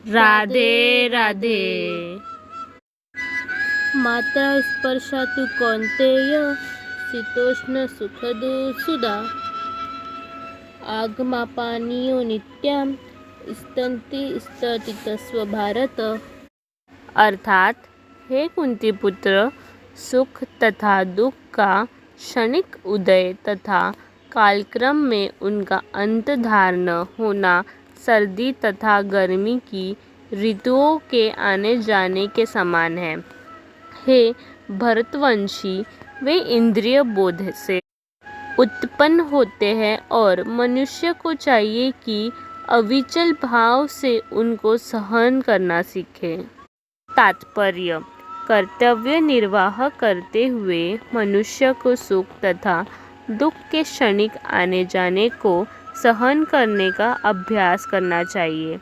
राधे राधे। मात्रा स्पर्शातु कौन्तेय शीतोष्ण सुखदु सुधा आगमापानीयो नित्यां स्तन्ति स्ततितस्व भारत। अर्थात हे कुंती पुत्र, सुख तथा दुख का क्षणिक उदय तथा कालक्रम में उनका अंत धारण होना सर्दी तथा गर्मी की ऋतुओं के आने जाने के समान है। हे भरतवंशी, वे इंद्रिय बोध से उत्पन्न होते हैं और मनुष्य को चाहिए कि अविचल भाव से उनको सहन करना सीखे। तात्पर्य: कर्तव्य निर्वाह करते हुए मनुष्य को सुख तथा दुख के क्षणिक आने जाने को सहन करने का अभ्यास करना चाहिए।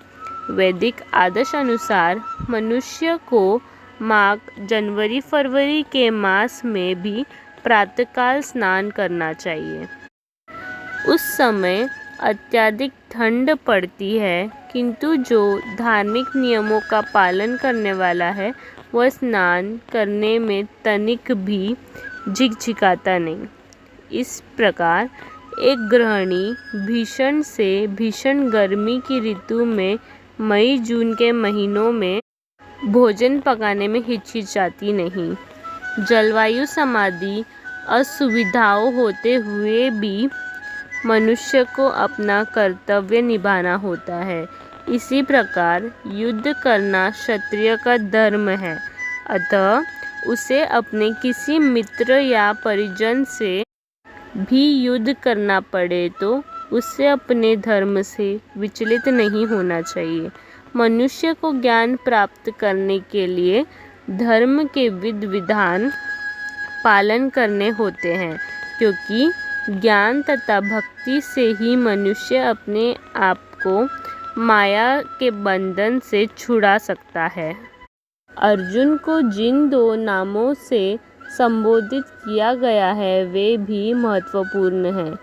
वैदिक आदर्श अनुसार मनुष्य को माघ, जनवरी, फरवरी के मास में भी प्रातःकाल स्नान करना चाहिए। उस समय अत्यधिक ठंड पड़ती है, किंतु जो धार्मिक नियमों का पालन करने वाला है वह स्नान करने में तनिक भी झिकझिकाता नहीं। इस प्रकार एक गृहिणी भीषण से भीषण गर्मी की ऋतु में मई जून के महीनों में भोजन पकाने में हिचकिचाती नहीं। जलवायु संबंधी असुविधाओं होते हुए भी मनुष्य को अपना कर्तव्य निभाना होता है। इसी प्रकार युद्ध करना क्षत्रिय का धर्म है, अतः उसे अपने किसी मित्र या परिजन से भी युद्ध करना पड़े तो उससे अपने धर्म से विचलित नहीं होना चाहिए। मनुष्य को ज्ञान प्राप्त करने के लिए धर्म के विधि विधान पालन करने होते हैं, क्योंकि ज्ञान तथा भक्ति से ही मनुष्य अपने आप को माया के बंधन से छुड़ा सकता है। अर्जुन को जिन दो नामों से संबोधित किया गया है वे भी महत्वपूर्ण हैं।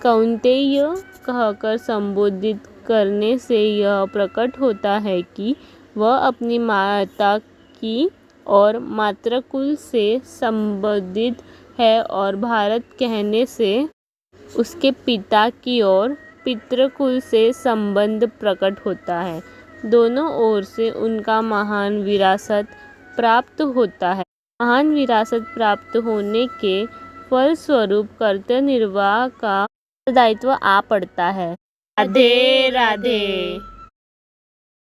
कौन्तेय कहकर संबोधित करने से यह प्रकट होता है कि वह अपनी माता की और मातृकुल से संबंधित है, और भारत कहने से उसके पिता की ओर पितृकुल से संबंध प्रकट होता है। दोनों ओर से उनका महान विरासत प्राप्त होता है। महान विरासत प्राप्त होने के फलस्वरूप कर्तव्य निर्वाह का दायित्व आ पड़ता है। राधे राधे।